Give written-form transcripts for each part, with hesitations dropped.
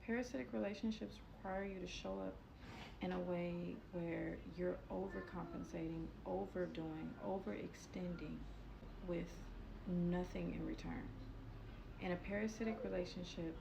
Parasitic relationships require you to show up in a way where you're overcompensating, overdoing, overextending with nothing in return. In a parasitic relationship,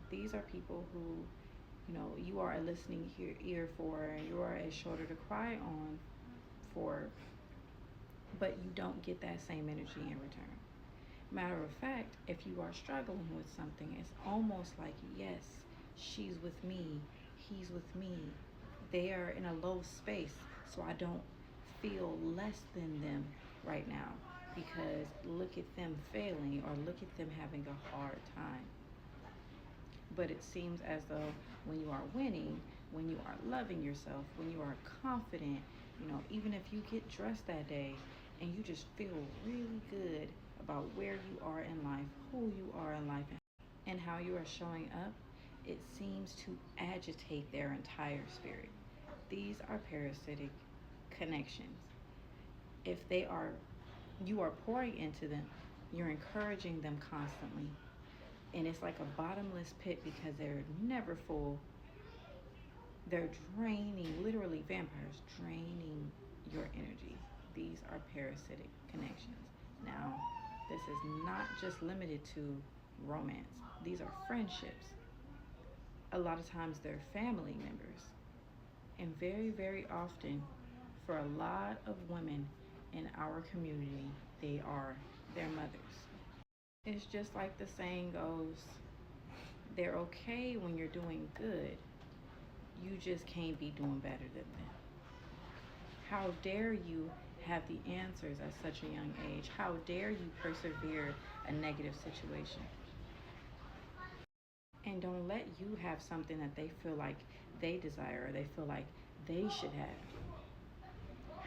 these are people who, you are a listening ear for, and you are a shoulder to cry on for, but you don't get that same energy in return. Matter of fact, if you are struggling with something, it's almost like, yes, she's with me, he's with me. They are in a low space, so I don't feel less than them right now because look at them failing or look at them having a hard time. But it seems as though when you are winning, when you are loving yourself, when you are confident, even if you get dressed that day and you just feel really good about where you are in life, who you are in life, and how you are showing up, it seems to agitate their entire spirit. These are parasitic connections. If you are pouring into them, you're encouraging them constantly, and it's like a bottomless pit because they're never full. They're draining, literally vampires, draining your energy. These are parasitic connections. Now, this is not just limited to romance. These are friendships. A lot of times they're family members. And very, very often, for a lot of women in our community, they are their mothers. It's just like the saying goes, they're okay when you're doing good. You just can't be doing better than them. How dare you have the answers at such a young age? How dare you persevere a negative situation? And don't let you have something that they feel like they desire or they feel like they should have.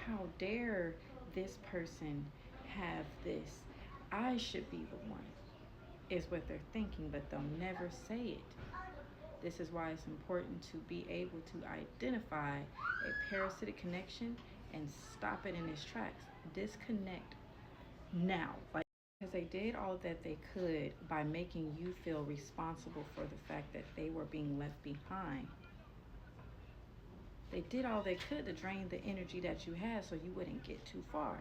How dare this person have this? I should be the one, is what they're thinking, but they'll never say it. This is why it's important to be able to identify a parasitic connection and stop it in its tracks. Disconnect now. Because they did all that they could by making you feel responsible for the fact that they were being left behind. They did all they could to drain the energy that you had so you wouldn't get too far.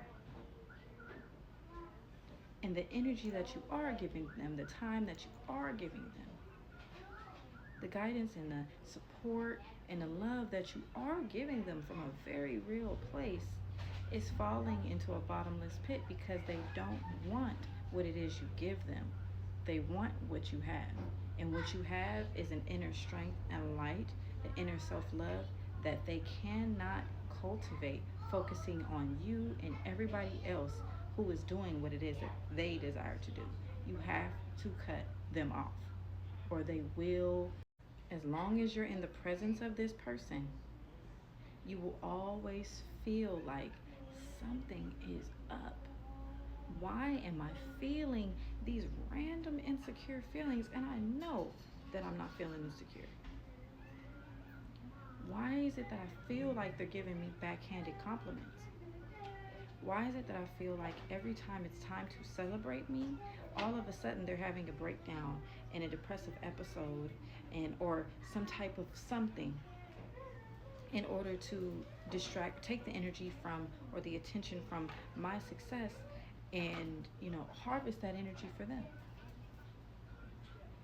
And the energy that you are giving them, the time that you are giving them, the guidance and the support and the love that you are giving them from a very real place is falling into a bottomless pit because they don't want what it is you give them. They want what you have. And what you have is an inner strength and light, an inner self-love that they cannot cultivate focusing on you and everybody else who is doing what it is that they desire to do. You have to cut them off or they will. As long as you're in the presence of this person, you will always feel like something is up. Why am I feeling these random insecure feelings and I know that I'm not feeling insecure? Why is it that I feel like they're giving me backhanded compliments? Why is it that I feel like every time it's time to celebrate me, all of a sudden they're having a breakdown in a depressive episode or some type of something in order to take the energy from or the attention from my success and, harvest that energy for them.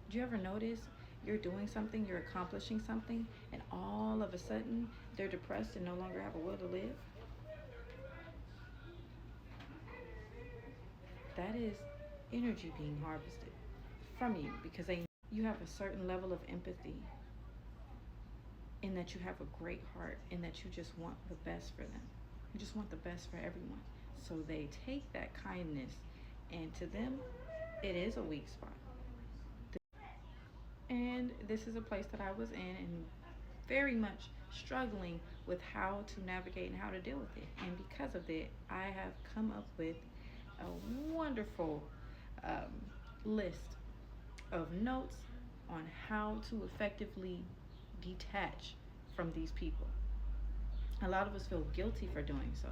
Do you ever notice you're doing something, you're accomplishing something, and all of a sudden they're depressed and no longer have a will to live? That is energy being harvested from you because you have a certain level of empathy in that you have a great heart and that you just want the best for them. You just want the best for everyone. So they take that kindness and to them, it is a weak spot. And this is a place that I was in and very much struggling with how to navigate and how to deal with it. And because of it, I have come up with a wonderful list of notes on how to effectively detach from these people. A lot of us feel guilty for doing so,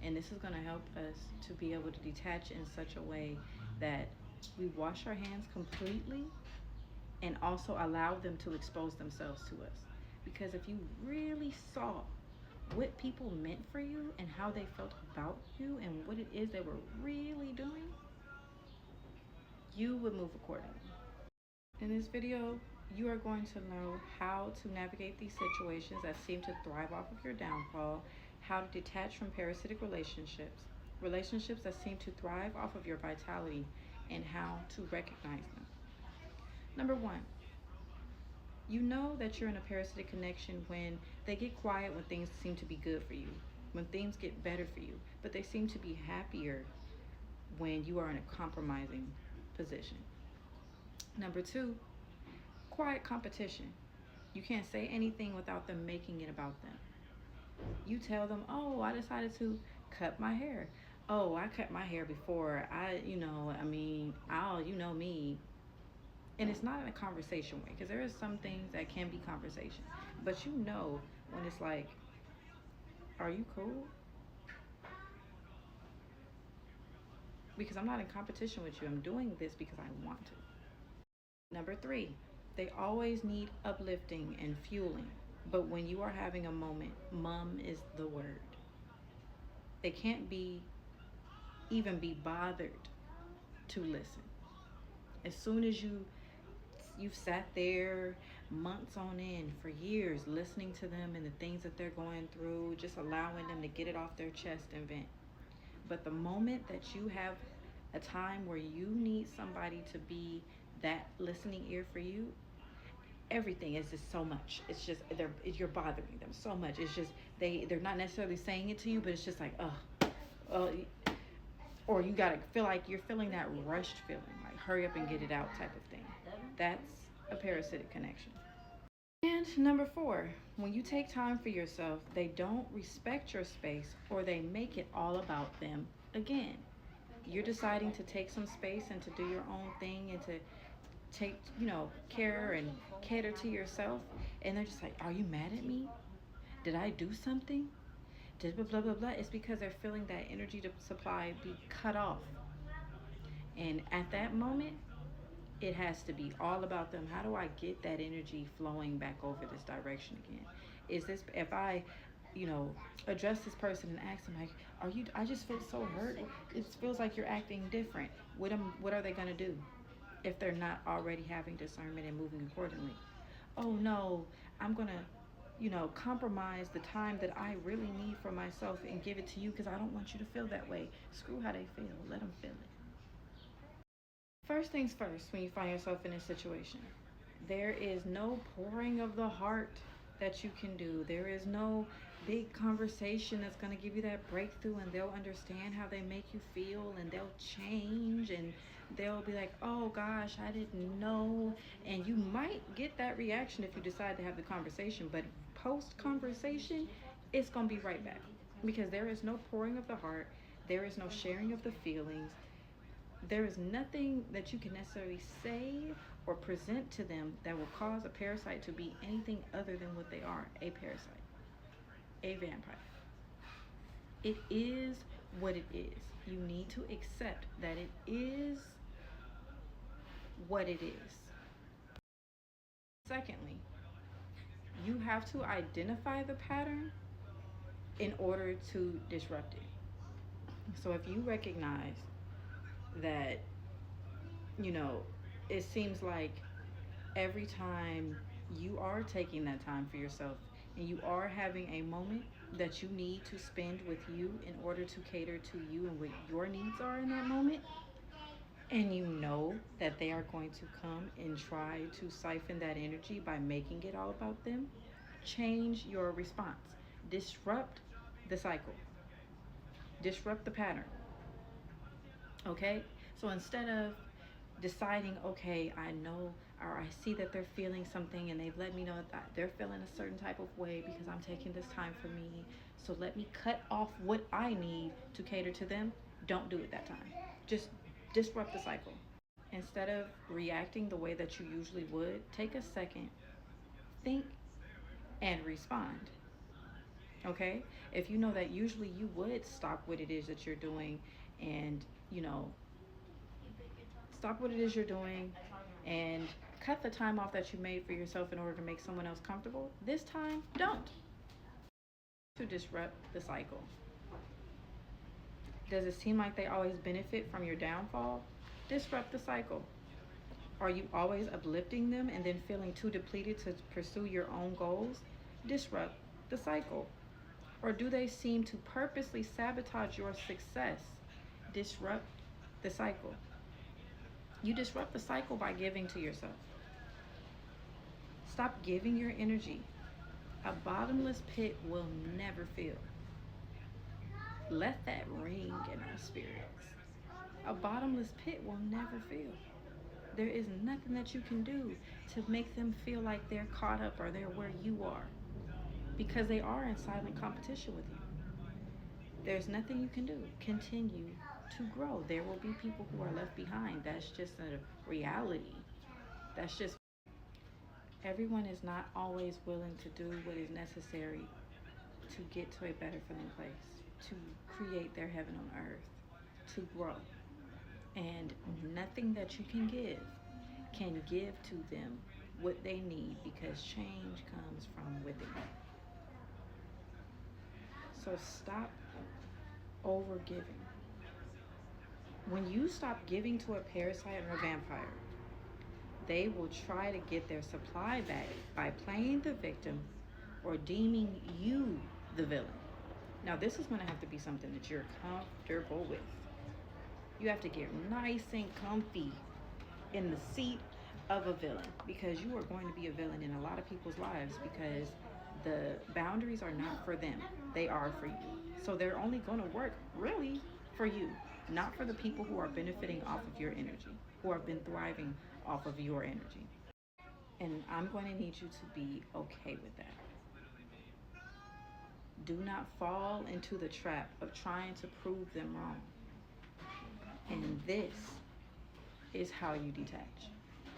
and this is going to help us to be able to detach in such a way that we wash our hands completely and also allow them to expose themselves to us. Because if you really saw what people meant for you and how they felt about you and what it is they were really doing, you would move accordingly. In this video, you are going to know how to navigate these situations that seem to thrive off of your downfall, how to detach from parasitic relationships, relationships that seem to thrive off of your vitality, and how to recognize them. Number one, you know that you're in a parasitic connection when they get quiet when things seem to be good for you, when things get better for you, but they seem to be happier when you are in a compromising position. Number two, quiet competition. You can't say anything without them making it about them. You tell them, oh, I decided to cut my hair. Oh, I cut my hair before. You know me. And it's not in a conversation way, because there are some things that can be conversation. But you know when it's like, are you cool? Because I'm not in competition with you. I'm doing this because I want to. Number three, they always need uplifting and fueling. But when you are having a moment, mum is the word. They can't even be bothered to listen. As soon as you've sat there months on end for years listening to them and the things that they're going through, just allowing them to get it off their chest and vent. But the moment that you have a time where you need somebody to be that listening ear for you, everything is just so much. It's just you're bothering them so much. It's just they're not necessarily saying it to you, but it's just like or you gotta feel like you're feeling that rushed feeling, like hurry up and get it out type of thing. That's a parasitic connection. And number four, when you take time for yourself, they don't respect your space or they make it all about them again. You're deciding to take some space and to do your own thing and to take, care and cater to yourself. And they're just like, are you mad at me? Did I do something? Did blah, blah, blah, blah. It's because they're feeling that energy to supply be cut off. And at that moment, it has to be all about them. How do I get that energy flowing back over this direction again? Is this, if I, address this person and ask them like, I just feel so hurt. It feels like you're acting different. What are they going to do if they're not already having discernment and moving accordingly? Oh no, I'm going to, compromise the time that I really need for myself and give it to you because I don't want you to feel that way. Screw how they feel. Let them feel it. First things first, when you find yourself in a situation, there is no pouring of the heart that you can do. There is no big conversation that's going to give you that breakthrough and they'll understand how they make you feel and they'll change and they'll be like, oh gosh, I didn't know. And you might get that reaction if you decide to have the conversation, but post conversation, it's going to be right back because there is no pouring of the heart. There is no sharing of the feelings. There is nothing that you can necessarily say or present to them that will cause a parasite to be anything other than what they are, a parasite, a vampire. It is what it is. You need to accept that it is what it is. Secondly, you have to identify the pattern in order to disrupt it. So if you recognize that, it seems like every time you are taking that time for yourself and you are having a moment that you need to spend with you in order to cater to you and what your needs are in that moment, and you know that they are going to come and try to siphon that energy by making it all about them, change your response. Disrupt the cycle. Disrupt the pattern. Okay? So instead of deciding, okay, I know or I see that they're feeling something and they've let me know that they're feeling a certain type of way because I'm taking this time for me. So let me cut off what I need to cater to them. Don't do it that time. Just disrupt the cycle. Instead of reacting the way that you usually would, take a second, think, and respond. Okay? If you know that usually you would stop what it is that you're doing and, stop what it is you're doing and cut the time off that you made for yourself in order to make someone else comfortable. This time, don't. To disrupt the cycle. Does it seem like they always benefit from your downfall? Disrupt the cycle. Are you always uplifting them and then feeling too depleted to pursue your own goals? Disrupt the cycle. Or do they seem to purposely sabotage your success? Disrupt the cycle. You disrupt the cycle by giving to yourself. Stop giving your energy. A bottomless pit will never fill. Let that ring in our spirits. A bottomless pit will never fill. There is nothing that you can do to make them feel like they're caught up or they're where you are, because they are in silent competition with you. There's nothing you can do. Continue to grow. There will be people who are left behind. That's just a reality. That's just, everyone is not always willing to do what is necessary to get to a better feeling place, to create their heaven on earth, to grow. And nothing that you can give to them what they need, because change comes from within. So stop over giving. When you stop giving to a parasite or a vampire, they will try to get their supply back by playing the victim or deeming you the villain. Now, this is going to have to be something that you're comfortable with. You have to get nice and comfy in the seat of a villain, because you are going to be a villain in a lot of people's lives, because the boundaries are not for them. They are for you. So they're only going to work really for you, not for the people who are benefiting off of your energy, who have been thriving off of your energy. And I'm going to need you to be okay with that. Do not fall into the trap of trying to prove them wrong. And this is how you detach.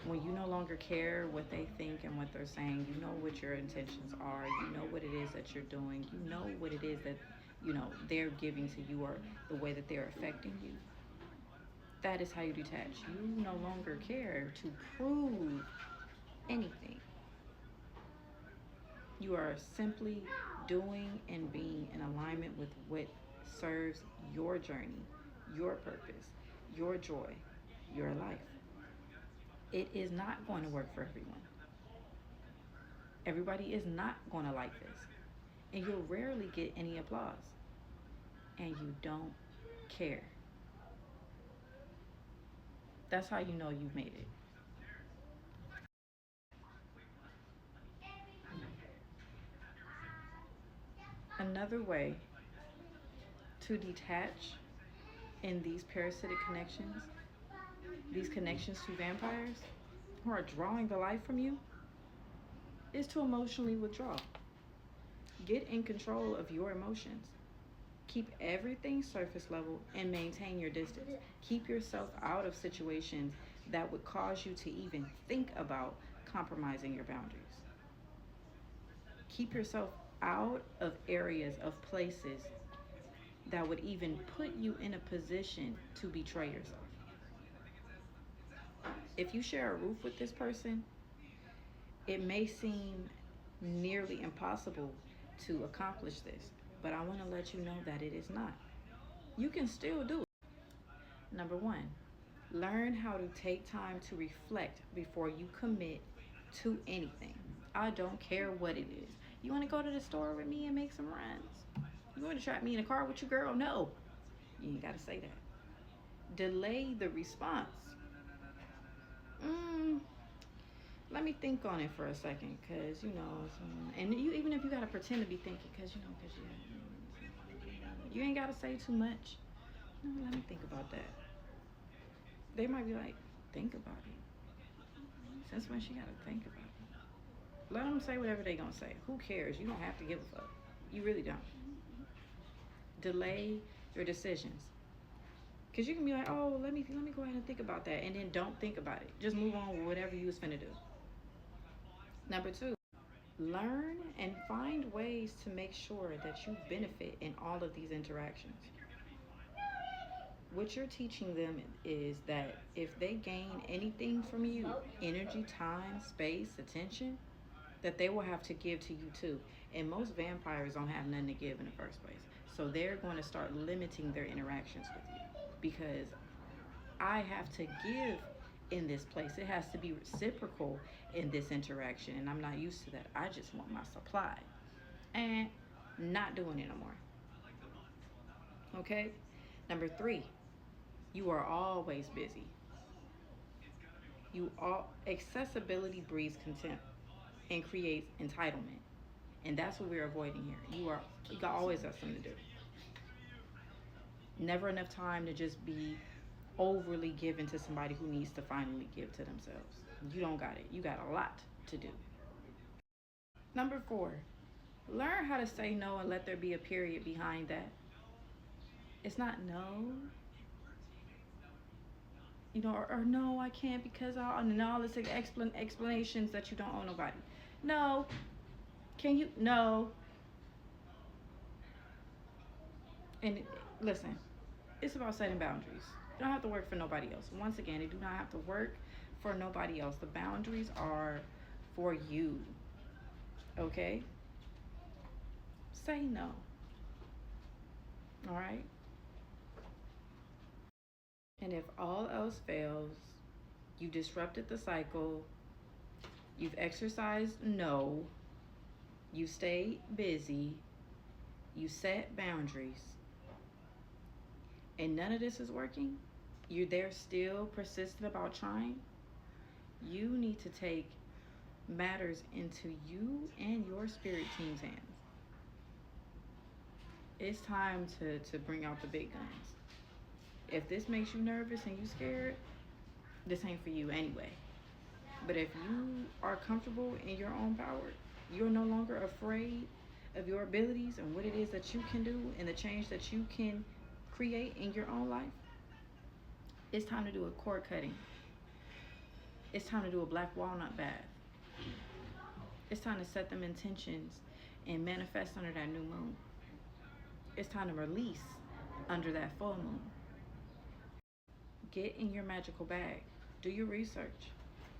When you no longer care what they think and what they're saying, you know what your intentions are, you know what it is that you're doing, you know what it is that, they're giving to you, or the way that they're affecting you. That is how you detach. You no longer care to prove anything. You are simply doing and being in alignment with what serves your journey, your purpose, your joy, your life. It is not going to work for everyone. Everybody is not going to like this. And you'll rarely get any applause. And you don't care. That's how you know you've made it. Another way to detach in these parasitic connections, these connections to vampires who are drawing the life from you, is to emotionally withdraw. Get in control of your emotions. Keep everything surface level and maintain your distance. Keep yourself out of situations that would cause you to even think about compromising your boundaries. Keep yourself out of areas, of places that would even put you in a position to betray yourself. If you share a roof with this person, it may seem nearly impossible to accomplish this, but I want to let you know that it is not. You can still do it. Number one, learn how to take time to reflect before you commit to anything. I don't care what it is. You want to go to the store with me and make some runs? You want to trap me in a car with you, girl? No. You ain't got to say that. Delay the response. Let me think on it for a second, because, and you, even if you got to pretend to be thinking, because you ain't got to say too much. Let me think about that. They might be like, think about it. Since when she got to think about it? Let them say whatever they going to say. Who cares? You don't have to give a fuck. You really don't. Delay your decisions. Because you can be like, oh, let me go ahead and think about that. And then don't think about it. Just move on with whatever you was finna do. Number two, learn and find ways to make sure that you benefit in all of these interactions. What you're teaching them is that if they gain anything from you, energy, time, space, attention, that they will have to give to you too. And most vampires don't have nothing to give in the first place. So they're going to start limiting their interactions with you because I have to give in this place. It has to be reciprocal in this interaction. And I'm not used to that. I just want my supply. And not doing it no more. Okay? Number three, you are always busy. You all accessibility breeds contempt and creates entitlement. And that's what we're avoiding here. You always have something to do. Never enough time to just be overly given to somebody who needs to finally give to themselves. You don't got it. You got a lot to do. Number four, learn how to say no and let there be a period behind that. It's not no, or no, I can't because and all this explanations that you don't owe nobody. No, can you? No. And listen, it's about setting boundaries. You don't have to work for nobody else. Once again, you do not have to work for nobody else. The boundaries are for you. Okay? Say no. All right? And if all else fails, you disrupted the cycle, you've exercised no, you stayed busy, you set boundaries, and none of this is working, you're there still persistent about trying, you need to take matters into you and your spirit team's hands. It's time to bring out the big guns. If this makes you nervous and you scared, this ain't for you anyway. But if you are comfortable in your own power, you're no longer afraid of your abilities and what it is that you can do and the change that you can create in your own life, it's time to do a cord cutting. It's time to do a black walnut bath. It's time to set them intentions and manifest under that new moon. It's time to release under that full moon. Get in your magical bag. Do your research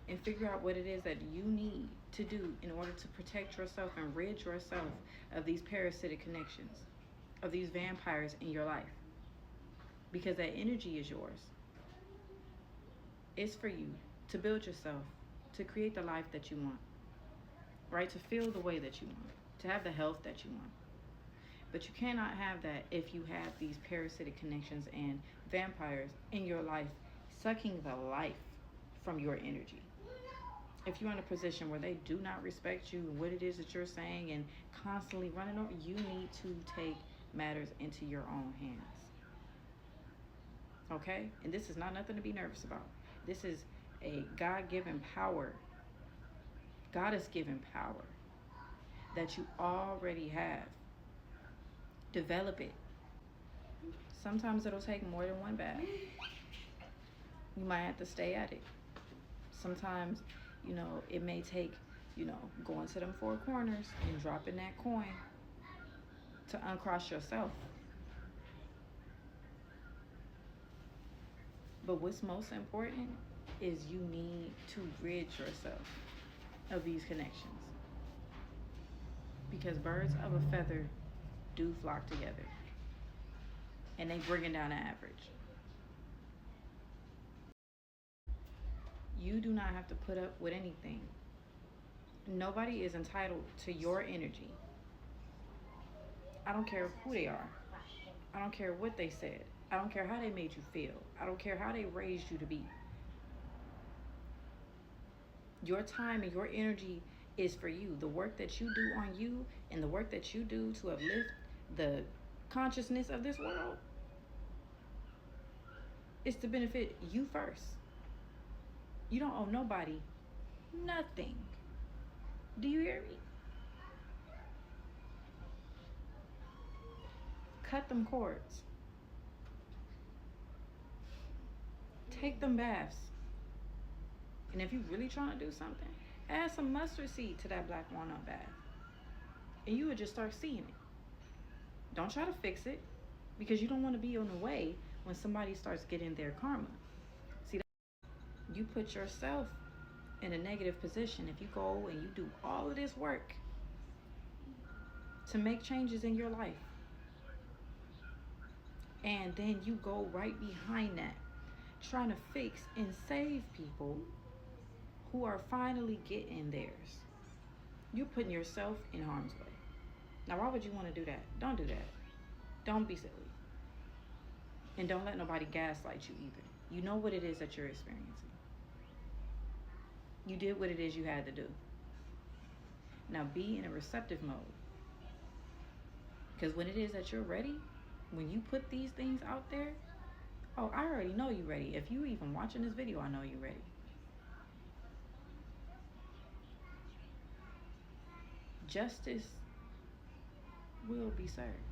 and figure out what it is that you need to do in order to protect yourself and rid yourself of these parasitic connections, of these vampires in your life. Because that energy is yours. It's for you to build yourself, to create the life that you want, right? To feel the way that you want, to have the health that you want. But you cannot have that if you have these parasitic connections and vampires in your life sucking the life from your energy. If you're in a position where they do not respect you and what it is that you're saying and constantly running over, you need to take matters into your own hands. Okay? And this is not nothing to be nervous about. This is a God-given power. God has given power that you already have. Develop it. Sometimes it'll take more than one bath. You might have to stay at it. Sometimes, it may take, going to them four corners and dropping that coin to uncross yourself. But what's most important is you need to rid yourself of these connections. Because birds of a feather do flock together. And they bringing down the average. You do not have to put up with anything. Nobody is entitled to your energy. I don't care who they are. I don't care what they said. I don't care how they made you feel. I don't care how they raised you to be. Your time and your energy is for you. The work that you do on you and the work that you do to uplift the consciousness of this world is to benefit you first. You don't owe nobody nothing. Do you hear me? Cut them cords. Take them baths. And if you're really trying to do something, add some mustard seed to that black walnut bath. And you would just start seeing it. Don't try to fix it because you don't want to be on the way when somebody starts getting their karma. See, you put yourself in a negative position if you go and you do all of this work to make changes in your life, and then you go right behind that trying to fix and save people who are finally getting theirs. You're putting yourself in harm's way. Now, why would you want to do that? Don't do that. Don't be silly. And don't let nobody gaslight you either. You know what it is that you're experiencing. You did what it is you had to do. Now be in a receptive mode. Because when it is that you're ready, when you put these things out there, oh, I already know you're ready. If you even watching this video, I know you're ready. Justice will be served.